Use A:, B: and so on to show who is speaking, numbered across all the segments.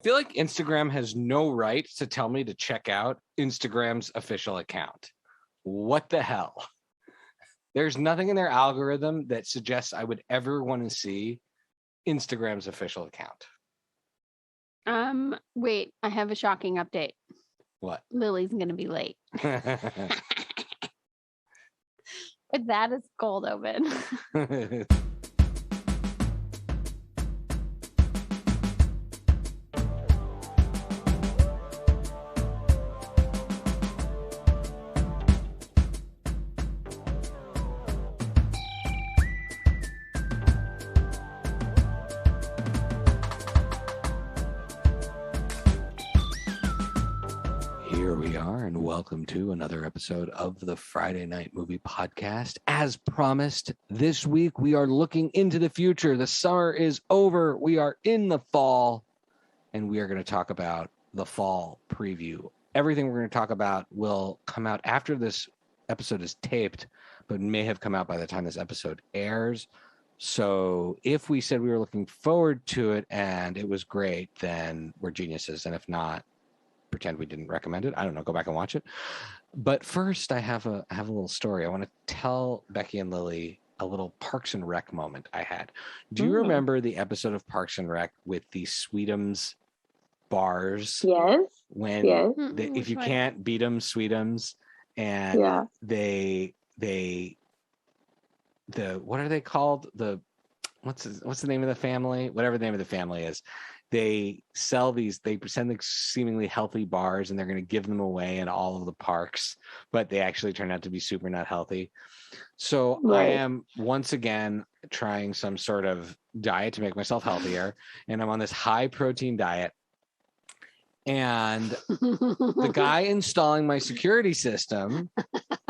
A: I feel like Instagram has no right to tell me to check out Instagram's official account. What the hell? There's nothing in their algorithm that suggests I would ever want to see Instagram's official account.
B: Wait, I have a shocking update.
A: What?
B: Lily's gonna be late. But that is cold open.
A: Welcome to another episode of the Friday Night Movie Podcast. As promised, this week we are looking into the future. The summer is over. We are in the fall, and we are going to talk about the fall preview. Everything we're going to talk about will come out after this episode is taped, but may have come out by the time this episode airs. So if we said we were looking forward to it and it was great, then we're geniuses. And if not, pretend we didn't recommend it. I don't know. Go back and watch it. But first, I have a little story. I want to tell Becky and Lily a little Parks and Rec moment I had. Do you remember the episode of Parks and Rec with the Sweetums bars?
C: Yes.
A: When if you can't beat them, Sweetums, and the what are they called? What's the name of the family? Whatever the name of the family is. They sell these, they present like seemingly healthy bars and they're going to give them away in all of the parks, but they actually turn out to be super not healthy. So I am once again trying some sort of diet to make myself healthier. And I'm on this high protein diet. And the guy installing my security system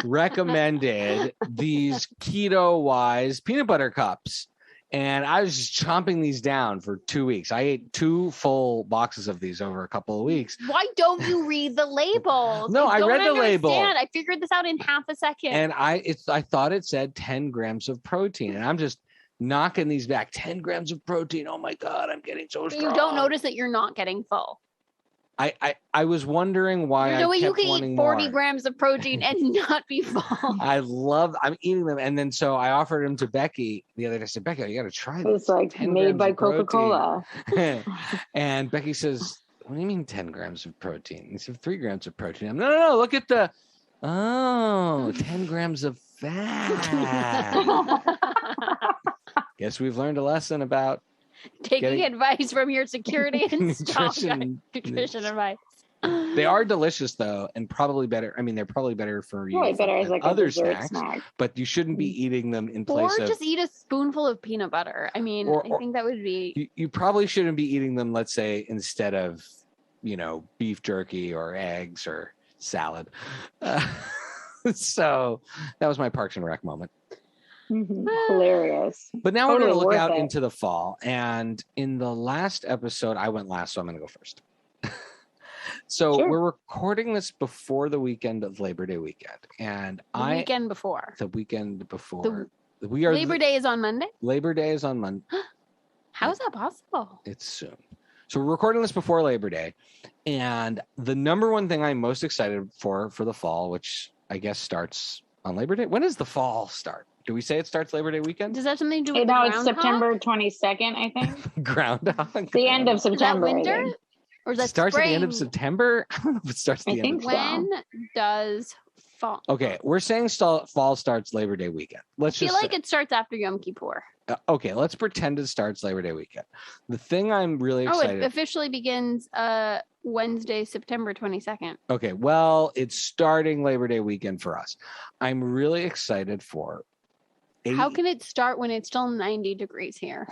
A: recommended these keto-wise peanut butter cups. And I was just chomping these down for 2 weeks. I ate 2 full boxes of these over a couple of weeks.
B: Why don't you read the labels?
A: No, I read the label.
B: I figured this out in half a second.
A: And I thought it said 10 grams of protein. And I'm just knocking these back. 10 grams of protein. Oh my God, I'm getting so strong.
B: You don't notice that you're not getting full.
A: I was wondering why I kept wanting more. You can
B: eat 40 grams of protein and not be full.
A: I'm eating them. And then so I offered them to Becky the other day. I said, Becky, you got to try this.
C: It's like made by Coca-Cola.
A: And Becky says, what do you mean 10 grams of protein? He said 3 grams of protein. No, look at 10 grams of fat. Guess we've learned a lesson about
B: taking advice from your security and nutrition advice.
A: They are delicious though, and probably better. I mean, they're probably better for you.
C: Probably better as like
A: other snacks, but you shouldn't be eating them in place of.
B: Or just eat a spoonful of peanut butter. I mean, I think that would be.
A: You probably shouldn't be eating them. Let's say instead of beef jerky or eggs or salad. So that was my Parks and Rec moment.
C: Hilarious.
A: But now we're going to look out into the fall. And in the last episode, I went last, so I'm going to go first. So we're recording this before the weekend of Labor Day weekend. And
B: the weekend before.
A: Labor
B: Day is on Monday?
A: Labor Day is on Monday.
B: How is that possible?
A: It's soon. So we're recording this before Labor Day. And the number one thing I'm most excited for the fall, which I guess starts on Labor Day. When does the fall start? Do we say it starts Labor Day weekend?
B: Does that have something to do with
C: no, it's September 22nd, I think.
A: Groundhog.
C: The end of September.
B: Is that winter? Or is that
A: starts
B: spring?
A: at the end of September? I don't know if it starts at the end of
B: When does fall?
A: Okay, we're saying fall starts Labor Day weekend.
B: I feel like it starts after Yom Kippur.
A: Okay, let's pretend it starts Labor Day weekend. The thing I'm really excited...
B: it officially begins Wednesday, September 22nd.
A: Okay, well, it's starting Labor Day weekend for us. I'm really excited for...
B: How can it start when it's still 90 degrees here?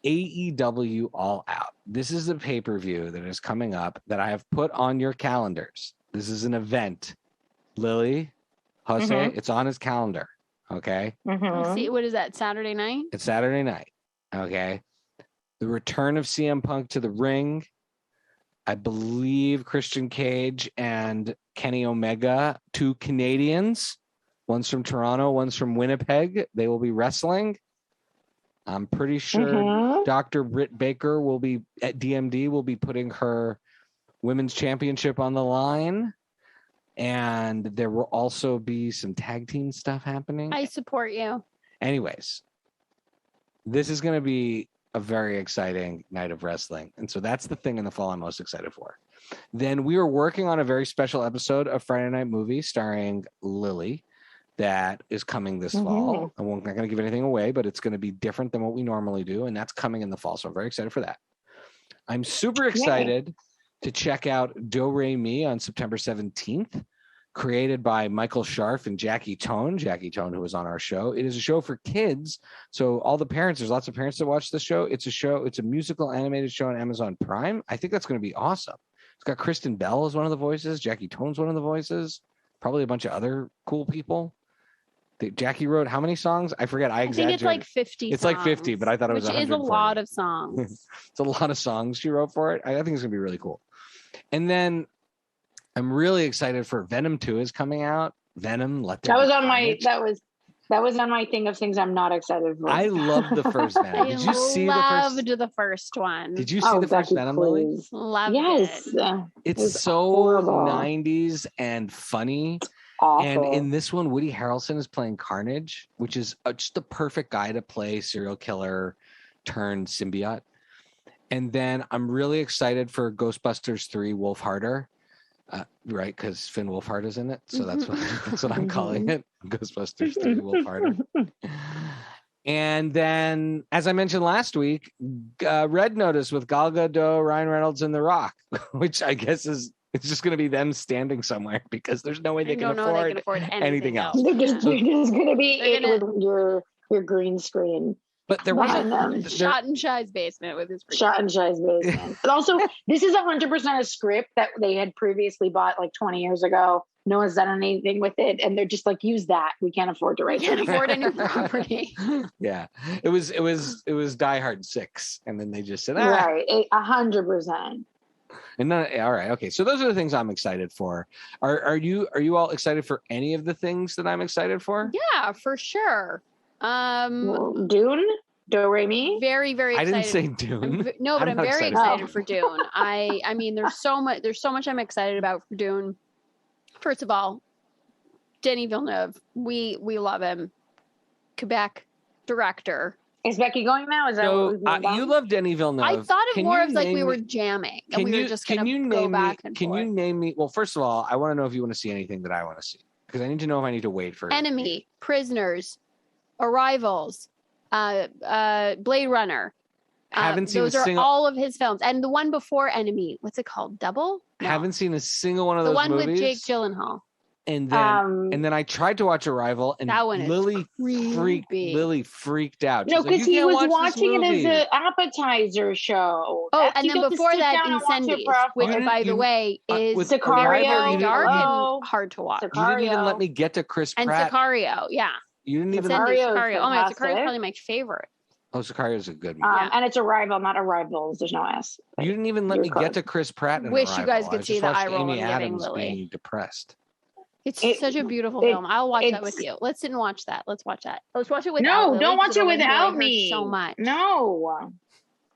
A: AEW All Out. This is a pay-per-view that is coming up that I have put on your calendars. This is an event. Lily, Jose, it's on his calendar. Okay.
B: See, what is that? Saturday night?
A: It's Saturday night. Okay. The return of CM Punk to the ring. I believe Christian Cage and Kenny Omega, 2 Canadians. One's from Toronto, one's from Winnipeg. They will be wrestling. I'm pretty sure Dr. Britt Baker will be at DMD, will be putting her women's championship on the line. And there will also be some tag team stuff happening.
B: I support you.
A: Anyways, this is going to be a very exciting night of wrestling. And so that's the thing in the fall I'm most excited for. Then we are working on a very special episode of Friday Night Movie starring Lily that is coming this fall. I'm not going to give anything away, but it's going to be different than what we normally do. And that's coming in the fall. So I'm very excited for that. I'm super excited to check out Do Re Mi on September 17th, created by Michael Scharf and Jackie Tohn, who was on our show. It is a show for kids. So all the parents, there's lots of parents that watch the show. It's a musical animated show on Amazon Prime. I think that's going to be awesome. It's got Kristen Bell as one of the voices. Jackie Tohn's one of the voices. Probably a bunch of other cool people. Jackie wrote how many songs? I forget. I exaggerated.
B: think it's like 50
A: It's
B: songs,
A: like 50, but I thought it was 100.
B: Which is a lot of songs.
A: It's a lot of songs she wrote for it. I think it's going to be really cool. And then I'm really excited for Venom 2 is coming out. Venom,
C: that was on my thing of things I'm not excited for.
A: I loved the first Venom. Did you see
B: the first one?
A: Did you see the first Venom, Lily?
B: Loved it.
A: It's so horrible. 90s and funny.
C: Awful.
A: And in this one, Woody Harrelson is playing Carnage, which is just the perfect guy to play serial killer turned symbiote. And then I'm really excited for Ghostbusters 3 Wolf Harder, right? Because Finn Wolfhard is in it. So that's what I'm calling it. Ghostbusters 3 Wolf Harder. And then, as I mentioned last week, Red Notice with Gal Gadot, Ryan Reynolds, and The Rock, which I guess it's just going to be them standing somewhere because there's no way they can afford anything else.
C: They're just going to be with your green screen.
A: But there was
B: Shot in Shy's basement with his
C: Shot in Shy's basement. But also, this is 100% a script that they had previously bought like 20 years ago. No one's done anything with it, and they're just like, use that. We can't afford to write.
B: Can't afford any property.
A: Yeah, it was Die Hard 6, and then they just said,
C: right, 100%.
A: And then, all right, okay. So those are the things I'm excited for. Are you all excited for any of the things that I'm excited for?
B: Yeah, for sure.
C: Dune, Do Re Mi.
B: Very, very excited.
A: I didn't say Dune.
B: No, but I'm very excited for Dune. I mean, there's so much I'm excited about for Dune. First of all, Denis Villeneuve, we love him. Quebec director.
C: Is Becky going now? Is that what
A: you love Denis Villeneuve?
B: I thought it more of like we were jamming and we were just going to go back and forth.
A: Can you name me? Well, first of all, I want to know if you want to see anything that I want to see because I need to know if I need to wait for
B: Enemy, Prisoners, Arrivals, Blade Runner.
A: Haven't seen
B: those are all of his films, and the one before Enemy. What's it called? Double? No.
A: Haven't seen a single one of those.
B: The one
A: movies.
B: With Jake Gyllenhaal.
A: And then I tried to watch Arrival, and
B: that one
A: Lily freaked out.
C: No, because he was watching it as an appetizer show.
B: Oh, and then before that, Incendies, which, by the way, is very, very dark and hard to watch.
C: Sicario.
A: You didn't even let me get to Chris Pratt.
B: And Sicario, yeah.
A: You didn't even.
B: Sicario. Oh my, Sicario is probably my favorite.
A: Oh, Sicario is a good movie.
C: And it's Arrival, not Arrivals. There's no S.
A: You didn't even let me get to Chris Pratt.
B: Wish you guys could see the eye roll I'm giving Lily.
A: Being depressed.
B: It's such a beautiful film. I'll watch that with you. Let's sit and watch that. Let's watch that. Let's watch it without.
C: No,
B: Lily,
C: don't watch it without me.
B: So much.
C: No.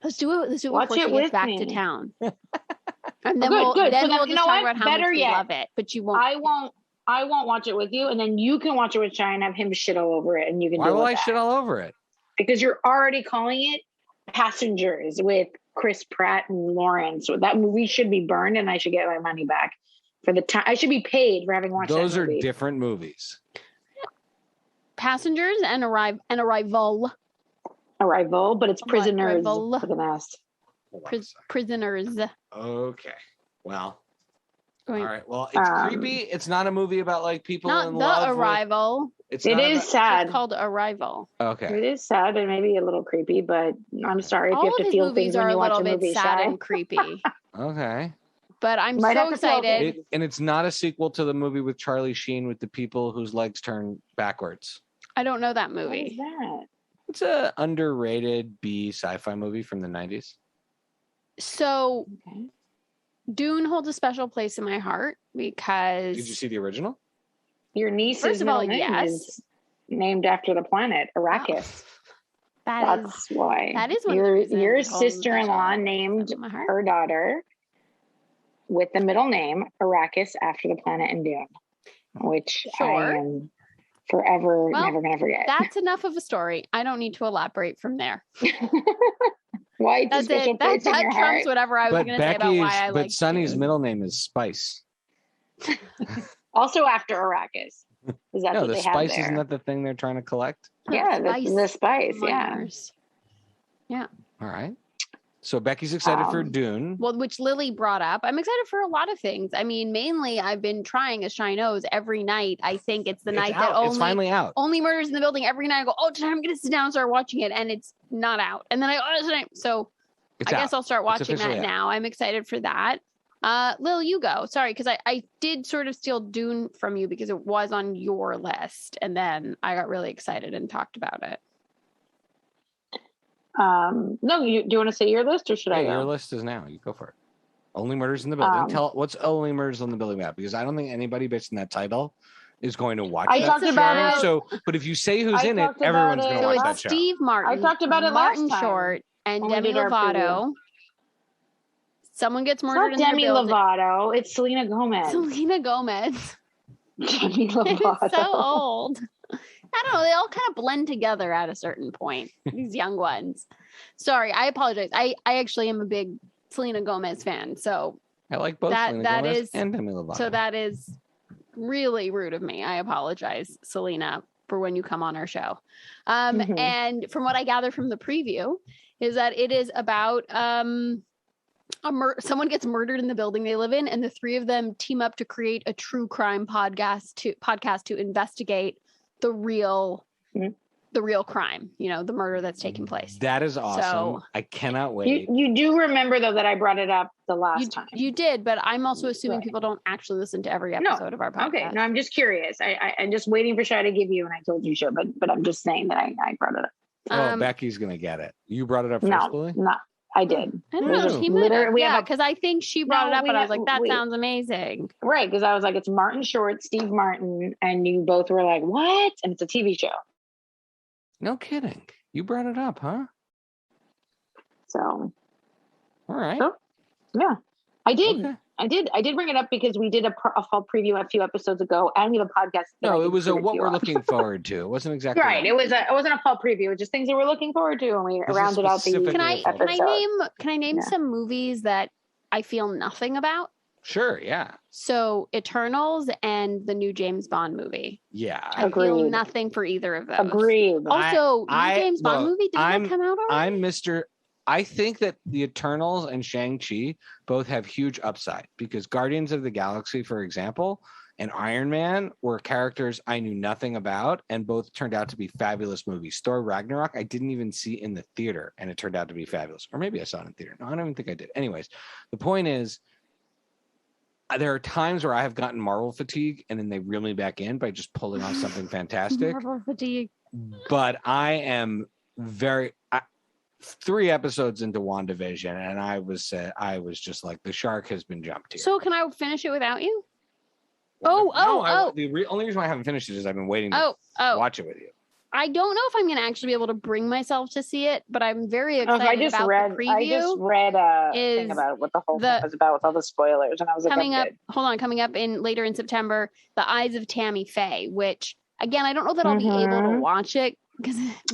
B: Let's do it. Let's do it
C: watch
B: before she gets back to town. And then we'll just talk about how much we love it. But you won't.
C: I won't watch it with you, and then you can watch it with Shy and have him shit all over it, and you can.
A: Why will I shit all over it?
C: Because you're already calling it Passengers with Chris Pratt and Lawrence. So that movie should be burned, and I should get my money back. For the time, I should be paid for having watched
A: those
C: that movie.
A: Are different movies.
B: Passengers and Arrival.
C: Arrival, but it's Prisoners for the last.
B: Prisoners.
A: Okay. Well. All right. Well, it's creepy. It's not a movie about like people in love.
B: Not The Arrival.
C: It is sad.
B: It's called Arrival.
A: Okay.
C: It is sad and maybe a little creepy, but I'm sorry if you have to feel things when you watch a movie.
B: Sad and creepy.
A: Okay.
B: But I'm so excited.
A: And it's not a sequel to the movie with Charlie Sheen with the people whose legs turn backwards.
B: I don't know that movie.
C: What is that?
A: It's an underrated B sci-fi movie from the 90s.
B: So Dune holds a special place in my heart because...
A: Did you see the original?
C: Your niece's name is named after the planet, Arrakis. That's why.
B: That is one of the reasons
C: your
B: I told
C: sister-in-law
B: Mitchell
C: named
B: in my heart.
C: her daughter with the middle name Arrakis after the planet in Dune, which
B: Sure.
C: I am forever never going to forget.
B: That's enough of a story. I don't need to elaborate from there.
C: Why?
B: That's it. That trumps whatever I was going to say about why I like.
A: But Sonny's middle name is Spice.
C: Also after Arrakis. Is that
A: no,
C: what
A: the
C: they
A: spice
C: have there?
A: isn't that the thing they're trying to collect?
C: Yeah, the spice.
B: Yeah.
A: All right. So Becky's excited for Dune.
B: Well, which Lily brought up. I'm excited for a lot of things. I mean, mainly I've been trying, as Shai knows, every night. I think it's the night that
A: it's finally out.
B: Only Murders in the Building. Every night I go, tonight I'm going to sit down and start watching it, and it's not out. And then tonight. So I guess I'll start watching that now. I'm excited for that. Lil, you go. Sorry, because I did sort of steal Dune from you because it was on your list, and then I got really excited and talked about it.
C: No, do you want to say your list or should I go?
A: Your list is now. You go for it. Only Murders in the Building. Tell what's Only Murders in the Building about, because I don't think anybody based on that title is going to watch that
C: talked about
A: show. So, but if you say who's in it, everyone's going to watch that show.
B: Steve Martin.
C: I talked about it
B: Martin
C: last time.
B: Short and Demi Lovato. Someone gets murdered in their building.
C: Demi Lovato. It's Selena Gomez.
B: Selena Gomez.
C: Demi Lovato.
B: It's so old. I don't know. They all kind of blend together at a certain point. These young ones. Sorry, I apologize. I actually am a big Selena Gomez fan. So
A: I like both Selena Gomez and Demi Lovato.
B: So that is really rude of me. I apologize, Selena, for when you come on our show. And from what I gather from the preview is that it is about someone gets murdered in the building they live in, and the three of them team up to create a true crime podcast to investigate the real crime, the murder that's taking place.
A: That is awesome. So, I cannot wait.
C: You do remember though that I brought it up the last time.
B: You did, but I'm also assuming people don't actually listen to every episode of our podcast.
C: Okay, no, I'm just curious. I'm just waiting for Shai to give you, and I told you should, but I'm just saying that I brought it up.
A: Becky's gonna get it. You brought it up first, Lily?
C: No, I did.
B: I don't know. He might have. Because I think she brought it up, and I was like, that sounds amazing.
C: Right, because I was like, it's Martin Short, Steve Martin, and you both were like, what? And it's a TV show.
A: No kidding. You brought it up, huh?
C: So.
A: All right.
C: So, yeah, I did. Okay. I did bring it up because we did a fall preview a few episodes ago, and we have a podcast.
A: No, it was what we're looking forward to. It wasn't exactly
C: right. It wasn't a fall preview. It was just things that we're looking forward to, and we rounded out the.
B: Can I name some movies that I feel nothing about?
A: Sure. Yeah.
B: So Eternals and the new James Bond movie.
A: Yeah.
B: I feel nothing for either of those.
C: Agreed.
B: Also, new James Bond movie. Did that come out already?
A: I think that the Eternals and Shang-Chi both have huge upside because Guardians of the Galaxy, for example, and Iron Man were characters I knew nothing about, and both turned out to be fabulous movies. Thor Ragnarok, I didn't even see in the theater, and it turned out to be fabulous. Or maybe I saw it in theater. No, I don't even think I did. Anyways, the point is, there are times where I have gotten Marvel fatigue, and then they reel me back in by just pulling off something fantastic.
B: Marvel fatigue.
A: But I am 3 episodes into WandaVision, and I was just like, the shark has been jumped here.
B: So can I finish it without you?
A: The only reason why I haven't finished it is I've been waiting to watch it with you.
B: I don't know if I'm going to actually be able to bring myself to see it, but I'm very excited about the preview.
C: I just read a thing about what the whole thing was about with all the spoilers, and I was
B: coming up later in September, The Eyes of Tammy Faye, which again, I don't know that I'll be able to watch it.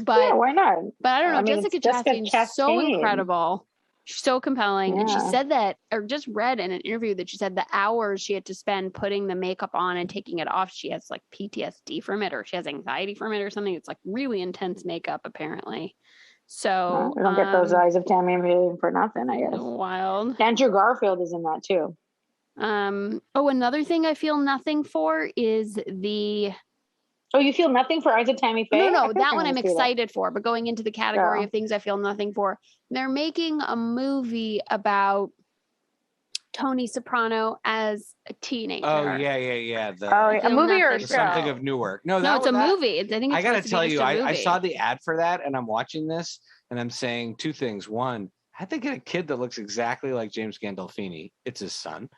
B: But
C: why not?
B: But I don't know. Jessica Chastain's so incredible. She's so compelling. Yeah. And she said that, or just read in an interview that she said the hours she had to spend putting the makeup on and taking it off, she has like PTSD from it, or she has anxiety from it or something. It's like really intense makeup, apparently. So
C: we don't get those Eyes of Tammy for nothing, I guess.
B: Wild.
C: Andrew Garfield is in that too.
B: Another thing I feel nothing for is the...
C: Oh, you feel nothing for Eyes of Tammy Faye?
B: No, that one I'm excited for. But going into the category of things I feel nothing for, they're making a movie about Tony Soprano as a teenager.
A: Oh, yeah.
C: A movie or a show?
A: Something of Newark. No,
B: it's a movie. I think it's
A: got to tell you, I saw the ad for that, and I'm watching this, and I'm saying 2 things. One, how'd they get a kid that looks exactly like James Gandolfini? It's his son.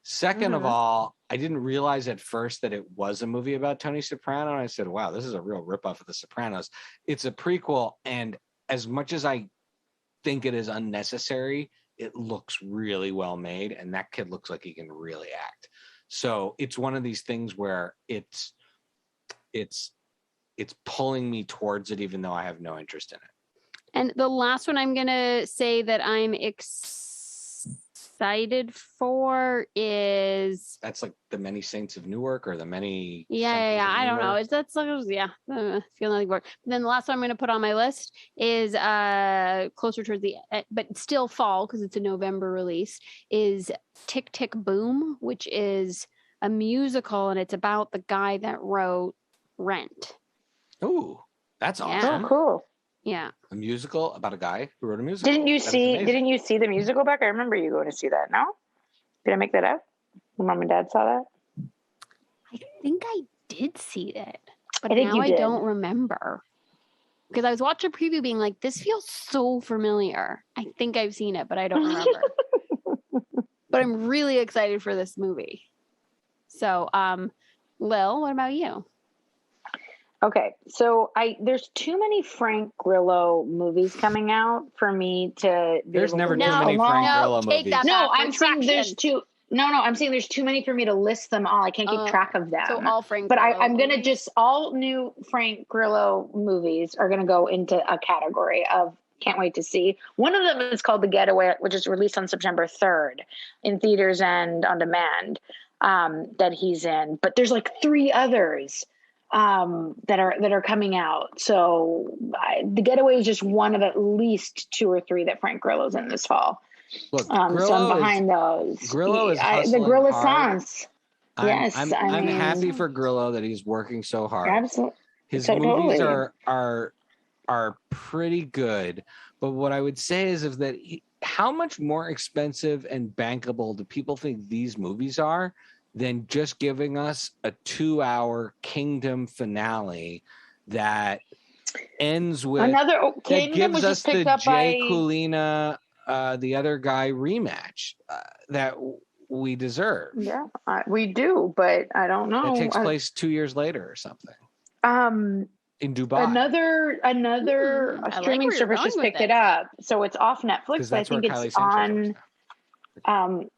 A: Second of all, I didn't realize at first that it was a movie about Tony Soprano. And I said, wow, this is a real ripoff of The Sopranos. It's a prequel. And as much as I think it is unnecessary, it looks really well made, and that kid looks like he can really act. So it's one of these things where it's pulling me towards it, even though I have no interest in it.
B: And the last one I'm going to say that I'm excited for is...
A: That's like The Many Saints of Newark or The Many...
B: Yeah. I don't know. Feel nothing for it. Then the last one I'm going to put on my list is closer towards the... but still fall, because it's a November release, is Tick, Tick, Boom, which is a musical, and it's about the guy that wrote Rent.
A: Ooh, that's awesome.
C: Oh, cool.
B: Yeah.
A: A musical about a guy who wrote a musical.
C: Didn't you see the musical back? I remember you going to see that. No? Did I make that up? Your mom and dad saw that?
B: I think I did see it, but
C: I think
B: now
C: you
B: I
C: did.
B: don't remember. Because I was watching a preview being like, this feels so familiar. I think I've seen it, but I don't remember. But I'm really excited for this movie. So, Lil, what about you?
C: Okay, so there's too many Frank Grillo movies coming out for me to.
A: There's never too many Frank Grillo movies.
C: I'm saying there's too. No, I'm saying there's too many for me to list them all. I can't keep track of them.
B: So all Frank.
C: But
B: Grillo
C: I'm gonna
B: movies?
C: all new Frank Grillo movies are gonna go into a category of can't wait to see. One of them is called The Getaway, which is released on September 3rd in theaters and on demand. That he's in, but there's like 3 others that are coming out. So The Getaway is just one of at least 2 or 3 that Frank Grillo's in this fall.
A: Look,
C: so I'm behind those.
A: Grillo is
C: the Grillo Sans. Yes,
A: I'm happy for Grillo that he's working so hard.
C: Absolutely,
A: his movies are pretty good, but what I would say is that how much more expensive and bankable do people think these movies are than just giving us a 2-hour Kingdom finale that ends with
C: another
A: that gives us the Jay Coolina, the other guy rematch that we deserve.
C: Yeah, we do, but I don't know.
A: It takes place 2 years later or something. In Dubai.
C: Another streaming service just picked it up, so it's off Netflix. But I think it's on.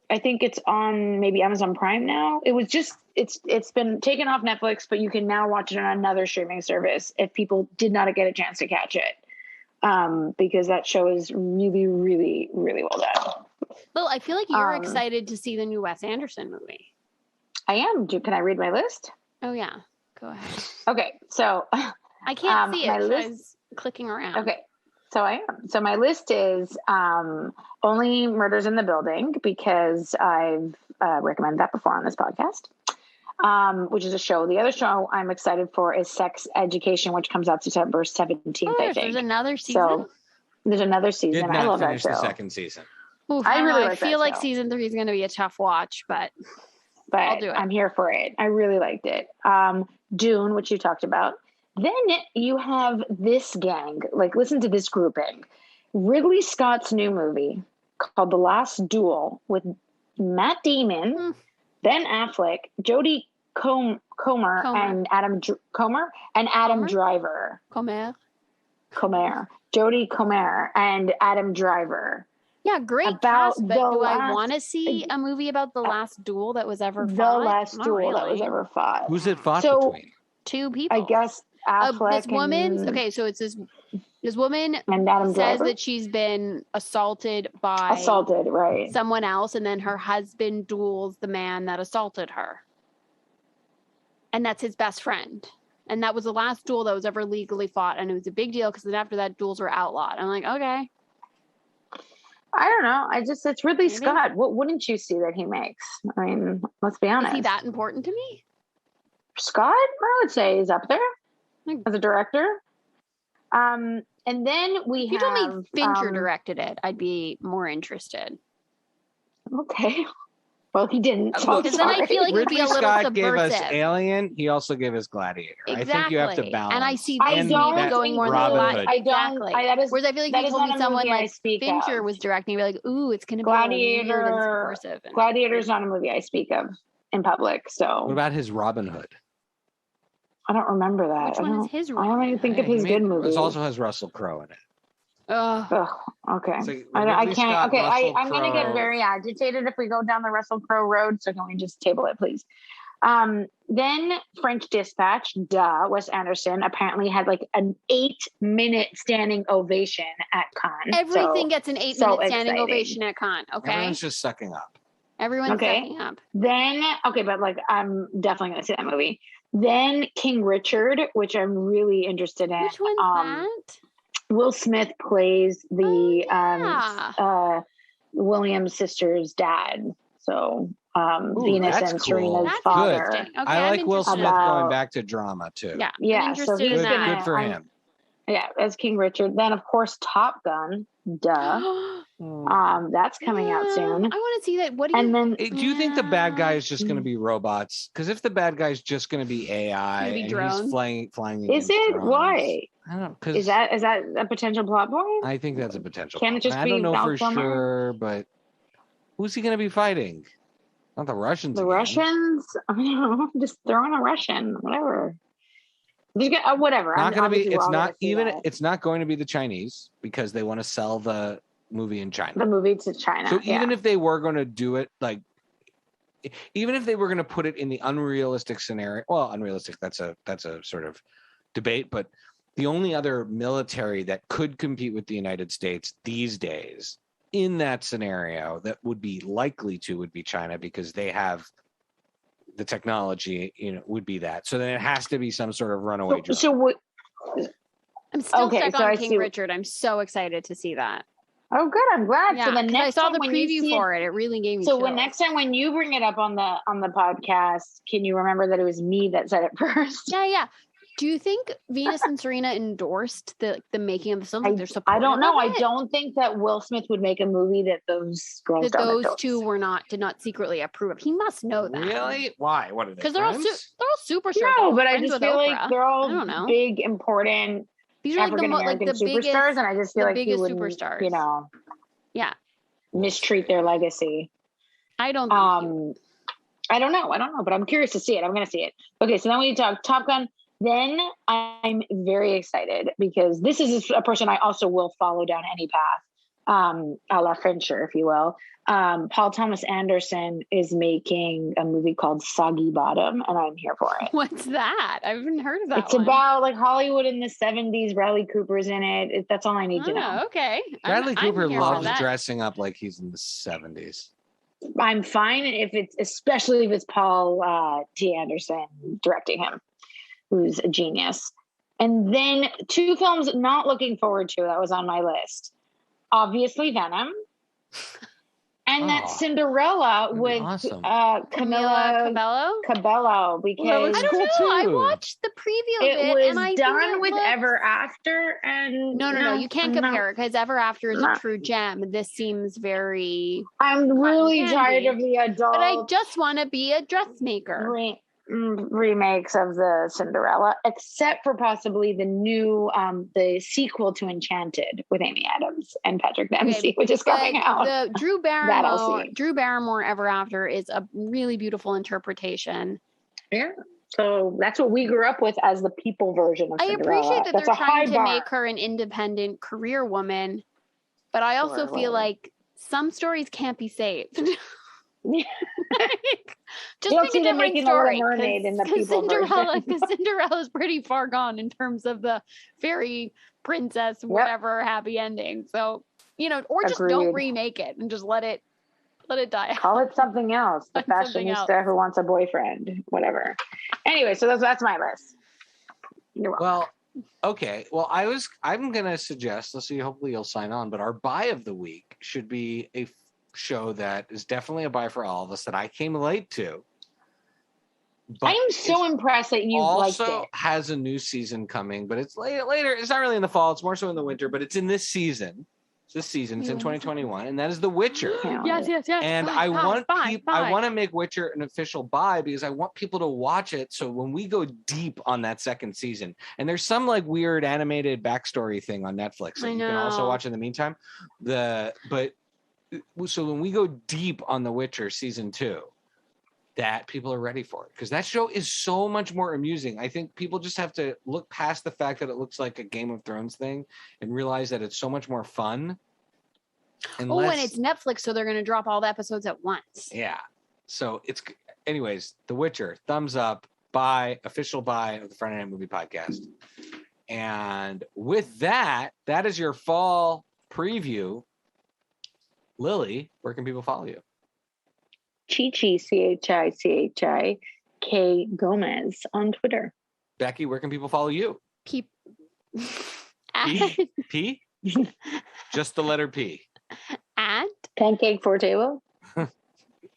C: I think it's on maybe Amazon Prime now. It's been taken off Netflix, but you can now watch it on another streaming service if people did not get a chance to catch it. Because that show is really, really, really well done.
B: Well, I feel like you're excited to see the new Wes Anderson movie.
C: I am. Can I read my list?
B: Oh yeah, go ahead.
C: Okay, so
B: I can't see it. I was clicking around.
C: Okay. So I am. So my list is Only Murders in the Building, because I've recommended that before on this podcast, which is a show. The other show I'm excited for is Sex Education, which comes out September 17th, I think.
B: There's another season?
C: So there's another season.
A: Did not
C: I love
A: finish
C: that show.
A: The second season.
B: Oof, I feel like season 3 is going to be a tough watch, but I'll do it.
C: I'm here for it. I really liked it. Dune, which you talked about. Then you have this gang, like listen to this grouping. Ridley Scott's new movie called The Last Duel with Matt Damon, Ben Affleck, Jodie Comer and Adam Driver.
B: Comer.
C: Jodie Comer and Adam Driver.
B: Yeah, great cast, but do I want to see a movie about the last duel that was ever fought?
C: The last duel that was ever fought.
A: Who's it fought between?
B: 2 people.
C: I guess Affleck
B: this woman. Okay, so it's this woman
C: and Adam
B: says
C: Driver?
B: that she's been assaulted by
C: right,
B: someone else, and then her husband duels the man that assaulted her, and that's his best friend. And that was the last duel that was ever legally fought, and it was a big deal because then after that, duels were outlawed. I'm like, okay.
C: I don't know. It's Ridley Scott. What wouldn't you see that he makes? I mean, let's be honest.
B: Is he that important to me?
C: Scott, I would say he's up there as a director. And then if
B: you told me Fincher directed it, I'd be more interested.
C: Okay. Well, he didn't.
B: Because then I feel like it'd be a little
A: Scott
B: subversive.
A: Gave us Alien. He also gave us Gladiator.
B: Exactly.
A: I think you have to balance.
B: And I see this movie going more than
A: Robin Hood.
B: Exactly. Whereas I feel like you told me someone like Fincher was directing, you'd be like, ooh, it's going to be weird and subversive.
C: Gladiator's not a movie I speak of in public. So
A: what about his Robin Hood?
C: I don't remember that.
B: Which one is his Robin
C: Hood? I don't even think of his good movies.
A: It also has Russell Crowe in it.
B: Ugh.
C: Okay.
A: Like
C: I
A: Ridley
C: can't.
A: Scott,
C: Okay,
A: Russell
C: I'm going to get
A: Crowe.
C: very agitated if we go down the Russell Crowe road. So can we just table it, please? Then French Dispatch, Wes Anderson apparently had like an 8-minute standing ovation at Cannes.
B: Everything gets an 8-minute standing ovation at Cannes. Okay.
A: Everyone's just sucking up.
B: Everyone's sucking up.
C: Then, but like, I'm definitely going to see that movie. Then King Richard, which I'm really interested in.
B: Which one's that?
C: Will Smith plays the Williams sisters' dad. So Venus and Serena's father.
B: Okay,
A: I like Will Smith going back to drama too.
B: Yeah.
C: So he's
A: good for him.
C: Yeah, as King Richard. Then of course Top Gun. That's coming out soon.
B: I want to see that. What
A: do you think the bad guy is just going to be robots? Because if the bad guy is just going to be AI and he's flying,
C: is it
A: drones,
C: why?
A: I don't know.
C: Is that a potential plot point?
A: I think that's a potential.
C: Can it just be?
A: I don't know for
C: Valkyrie?
A: sure, but who's he going to be fighting? Not the Russians.
C: The
A: again.
C: Russians? I don't know. Just throw in a Russian, whatever. Whatever.
A: Not going to be. It's not even. It's not going to be the Chinese because they want to sell the movie in China.
C: The movie to China.
A: So even if they were going to do it, like, even if they were going to put it in the unrealistic scenario, well, unrealistic. That's a sort of debate, but the only other military that could compete with the United States these days in that scenario that would be likely to would be China because they have the technology, would be that. So then it has to be some sort of runaway drone.
C: So
B: I'm still stuck on King Richard. I'm so excited to see that.
C: Oh, good. I'm glad.
B: Yeah,
C: so the next
B: I saw the preview for it. It really gave me
C: So
B: chills.
C: next time when you bring it up on the podcast, can you remember that it was me that said it first?
B: Yeah. Do you think Venus and Serena endorsed the making of the film? They're
C: I don't know. I don't think that Will Smith would make a movie that those girls
B: those two did not secretly approve of. He must know that.
A: Really? Why? What are they?
B: Because they're all superstars.
C: No, but I just feel like they're all big, important African American superstars, and I just feel like he wouldn't,
B: superstars.
C: Mistreat their legacy.
B: I don't.
C: I don't know, but I'm curious to see it. I'm going to see it. Okay, so then we talk Top Gun. Then I'm very excited because this is a person I also will follow down any path, a la Fincher, if you will. Paul Thomas Anderson is making a movie called Soggy Bottom, and I'm here for it.
B: What's that? I haven't heard of that.
C: It's about like Hollywood in the 70s. Bradley Cooper's in it. That's all I need to know.
B: Okay.
A: Bradley Cooper loves dressing up like he's in the 70s.
C: I'm fine especially if it's Paul T. Anderson directing him, who's a genius. And then 2 films not looking forward to that was on my list. Obviously Venom. And that Cinderella with Camila Cabello because
B: I don't know. I watched the preview of it.
C: Was
B: and I
C: done with Ever After, and
B: no, you can't compare it because Ever After is a true gem. This seems very.
C: I'm really tired of the adult.
B: But I just want to be a dressmaker.
C: Remakes of the Cinderella, except for possibly the new the sequel to Enchanted with Amy Adams and Patrick Dempsey, which is coming out.
B: The Drew Barrymore Ever After is a really beautiful interpretation.
C: Yeah. So that's what we grew up with as the people version of Cinderella.
B: I appreciate that they're trying to make her an independent career woman, but I also feel like some stories can't be saved. Just
C: you
B: pick a different story.
C: Mermaid in the people version.
B: Because Cinderella's pretty far gone in terms of the fairy princess, whatever happy ending. So, or just don't remake it and just let it die.
C: Call it something else. The fashionista who wants a boyfriend, whatever. Anyway, so that's my list. You're welcome.
A: Well, okay. Well, I'm gonna suggest. Let's see. Hopefully, you'll sign on. But our buy of the week should be a show that is definitely a buy for all of us that I came late to.
C: But I am so impressed that you liked it.
A: Also has a new season coming, but it's later. It's not really in the fall. It's more so in the winter, but it's in this season. It's in 2021, and that is The Witcher.
B: Yes.
A: And I want to make Witcher an official buy because I want people to watch it. So when we go deep on that second season, and there's some like weird animated backstory thing on Netflix that you can also watch in the meantime. So when we go deep on The Witcher season 2, that people are ready for it, because that show is so much more amusing. I think people just have to look past the fact that it looks like a Game of Thrones thing and realize that it's so much more fun.
B: And it's Netflix, so they're going to drop all the episodes at once.
A: Yeah. So anyways, The Witcher, thumbs up, official buy of the Friday Night Movie Podcast. And with that is your fall preview. Lily, where can people follow you?
C: Chichi, CHICHI Gomez on Twitter.
A: Becky, where can people follow you?
B: P?
A: Just the letter P.
B: At
C: Pancake for Table.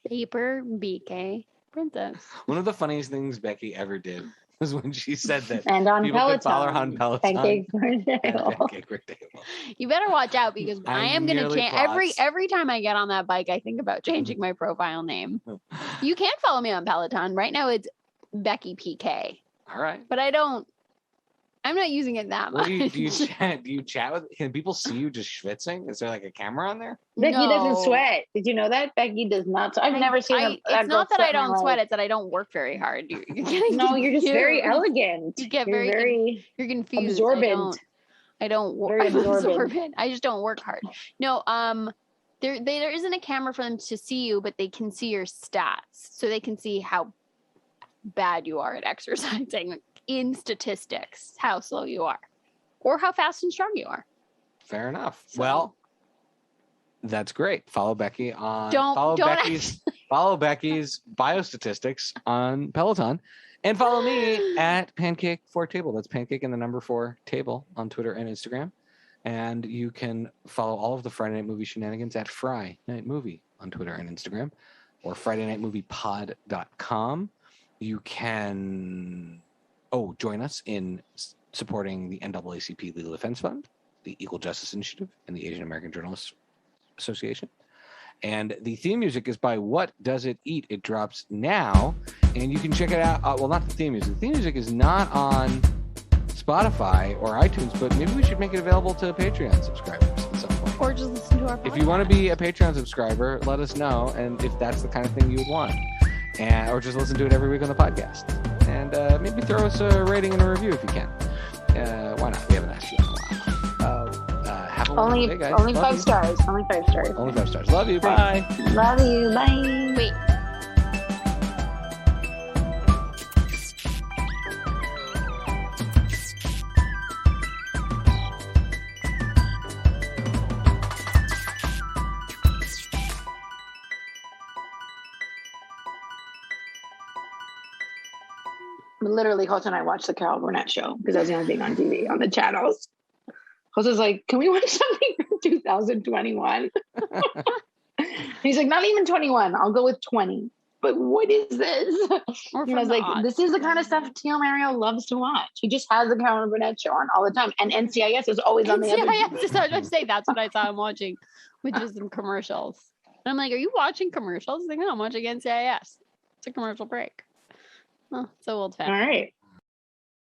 B: Paper BK Princess.
A: One of the funniest things Becky ever did was when she said that
C: and on
A: people
C: Peloton.
A: could follow her on Peloton.
C: Pancake for Table.
A: Pancake for Table.
B: You better watch out, because I am going to change every time I get on that bike. I think about changing my profile name. You can follow me on Peloton. Right now it's Becky PK.
A: All right.
B: But I'm not using it that much.
A: Do you chat with? Can people see you just schwitzing? Is there like a camera on there?
C: Becky doesn't sweat. Did you know that? Becky does not. I've never seen her.
B: It's not that I don't sweat; it's that I don't work very hard.
C: You're just very elegant.
B: You get very you're confused.
C: Absorbent.
B: I don't work. Absorbent. I just don't work hard. No. There isn't a camera for them to see you, but they can see your stats, so they can see how bad you are at exercising. In statistics, how slow you are, or how fast and strong you are.
A: Fair enough. So, well, that's great. Follow Becky on. Follow Becky's biostatistics on Peloton, and follow me at Pancake for Table. That's Pancake and the number 4 table on Twitter and Instagram. And you can follow all of the Friday Night Movie shenanigans at Fry Night Movie on Twitter and Instagram, or FridayNightMoviePod.com. You can join us in supporting the NAACP Legal Defense Fund, the Equal Justice Initiative, and the Asian American Journalists Association. And the theme music is by What Does It Eat? It drops now, and you can check it out. Well, not the theme music. The theme music is not on Spotify or iTunes, but maybe we should make it available to Patreon subscribers at some point.
B: Or just listen to our podcast.
A: If you want to be a Patreon subscriber, let us know, and if that's the kind of thing you would want. Or just listen to it every week on the podcast. And maybe throw us a rating and a review if you can. Why not? We haven't asked you in a while. Have a wonderful day, guys.
C: Only 5 stars. Only 5 stars.
A: Only 5 stars. Love you. Bye.
C: Love you. Bye.
B: Wait.
C: Literally, Holt and I watched the Carol Burnett show because that was the only thing on TV on the channels. Holt was like, "Can we watch something from 2021?" He's like, "Not even 21. I'll go with 20." But what is this? And I was like, "This is the kind of stuff Tio Mario loves to watch. He just has the Carol Burnett show on all the time, and NCIS is always on the other."
B: NCIS. I was about to say that's what I saw him watching, which is some commercials. And I'm like, "Are you watching commercials?" He's like, "No, I'm watching NCIS. It's a commercial break." Oh, so old fashioned.
C: All right.